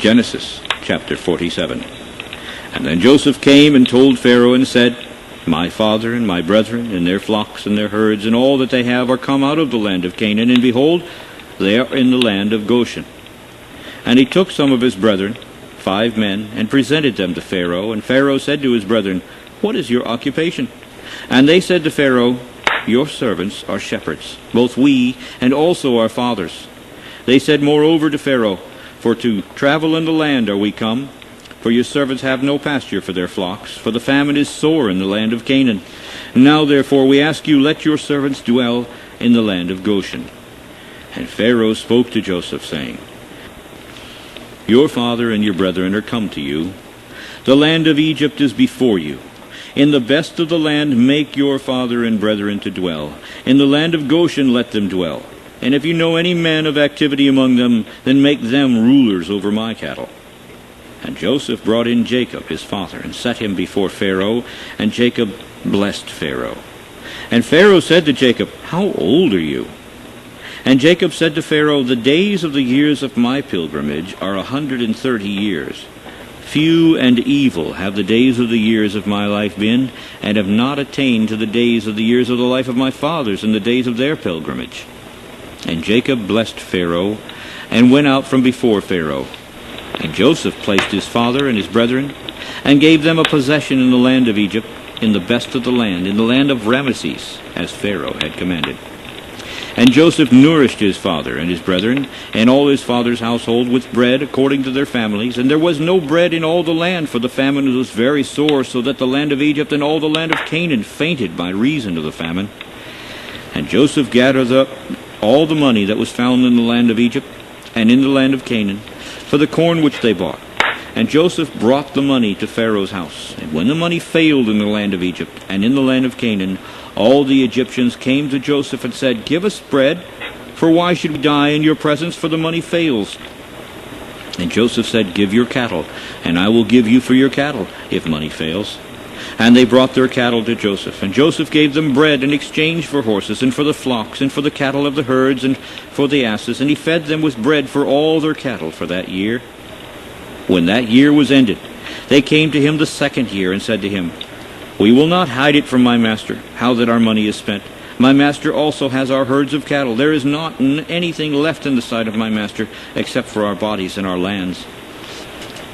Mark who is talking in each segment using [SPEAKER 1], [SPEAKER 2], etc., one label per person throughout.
[SPEAKER 1] Genesis chapter 47. And then Joseph came and told Pharaoh and said, My father and my brethren and their flocks and their herds and all that they have are come out of the land of Canaan, and behold, they are in the land of Goshen. And he took some of his brethren, 5 men, and presented them to Pharaoh. And Pharaoh said to his brethren, What is your occupation? And they said to Pharaoh, Your servants are shepherds, both we and also our fathers. They said moreover to Pharaoh, For to travel in the land are we come, for your servants have no pasture for their flocks, for the famine is sore in the land of Canaan. Now therefore we ask you, let your servants dwell in the land of Goshen. And Pharaoh spoke to Joseph, saying, Your father and your brethren are come to you. The land of Egypt is before you. In the best of the land make your father and brethren to dwell. In the land of Goshen let them dwell. And if you know any men of activity among them, then make them rulers over my cattle. And Joseph brought in Jacob his father, and set him before Pharaoh, and Jacob blessed Pharaoh. And Pharaoh said to Jacob, How old are you? And Jacob said to Pharaoh, The days of the years of my pilgrimage are 130 years. Few and evil have the days of the years of my life been, and have not attained to the days of the years of the life of my fathers in the days of their pilgrimage. And Jacob blessed Pharaoh, and went out from before Pharaoh. And Joseph placed his father and his brethren, and gave them a possession in the land of Egypt, in the best of the land, in the land of Ramesses, as Pharaoh had commanded. And Joseph nourished his father and his brethren, and all his father's household, with bread according to their families. And there was no bread in all the land, for the famine was very sore, so that the land of Egypt and all the land of Canaan fainted by reason of the famine. And Joseph gathered up all the money that was found in the land of Egypt and in the land of Canaan, for the corn which they bought. And Joseph brought the money to Pharaoh's house. And when the money failed in the land of Egypt and in the land of Canaan, all the Egyptians came to Joseph and said, Give us bread, for why should we die in your presence, for the money fails? And Joseph said, Give your cattle, and I will give you for your cattle, if money fails. And they brought their cattle to Joseph. And Joseph gave them bread in exchange for horses, and for the flocks, and for the cattle of the herds, and for the asses. And he fed them with bread for all their cattle for that year. When that year was ended, they came to him the second year, and said to him, We will not hide it from my master, how that our money is spent. My master also has our herds of cattle. There is not anything left in the sight of my master, except for our bodies and our lands.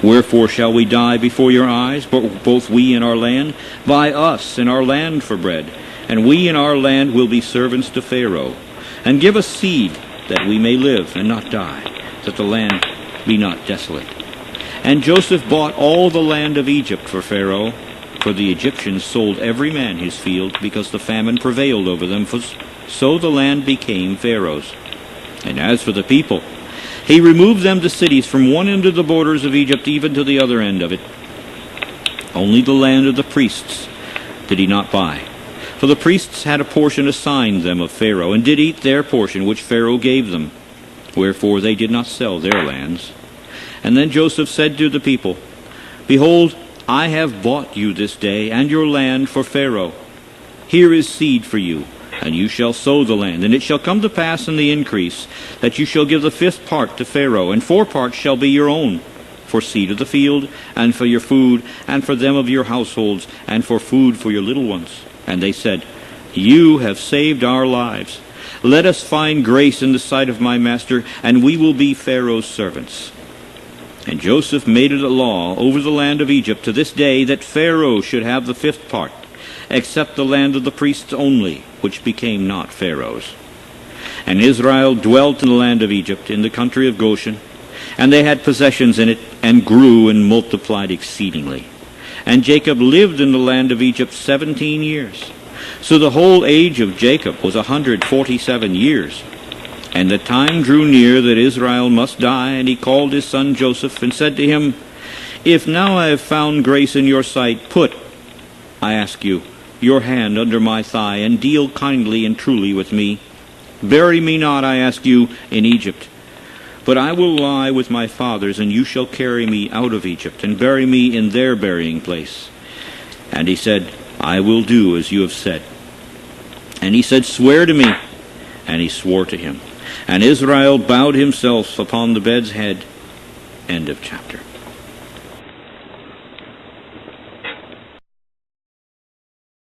[SPEAKER 1] Wherefore shall we die before your eyes, both we and our land? Buy us and our land for bread, and we and our land will be servants to Pharaoh. And give us seed, that we may live and not die, that the land be not desolate. And Joseph bought all the land of Egypt for Pharaoh, for the Egyptians sold every man his field, because the famine prevailed over them, so the land became Pharaoh's. And as for the people, he removed them to cities from one end of the borders of Egypt even to the other end of it. Only the land of the priests did he not buy, for the priests had a portion assigned them of Pharaoh, and did eat their portion which Pharaoh gave them. Wherefore they did not sell their lands. And then Joseph said to the people, Behold, I have bought you this day and your land for Pharaoh. Here is seed for you, and you shall sow the land. And it shall come to pass in the increase, that you shall give the 5th part to Pharaoh, and 4 parts shall be your own, for seed of the field, and for your food, and for them of your households, and for food for your little ones. And they said, You have saved our lives. Let us find grace in the sight of my master, and we will be Pharaoh's servants. And Joseph made it a law over the land of Egypt to this day, that Pharaoh should have the 5th part, except the land of the priests only, which became not Pharaoh's. And Israel dwelt in the land of Egypt, in the country of Goshen, and they had possessions in it, and grew and multiplied exceedingly. And Jacob lived in the land of Egypt 17 years. So the whole age of Jacob was 147 years. And the time drew near that Israel must die, and he called his son Joseph, and said to him, If now I have found grace in your sight, put, I ask you, your hand under my thigh, and deal kindly and truly with me. Bury me not, I ask you, in Egypt. But I will lie with my fathers, and you shall carry me out of Egypt, and bury me in their burying place. And he said, I will do as you have said. And he said, Swear to me. And he swore to him. And Israel bowed himself upon the bed's head. End of chapter.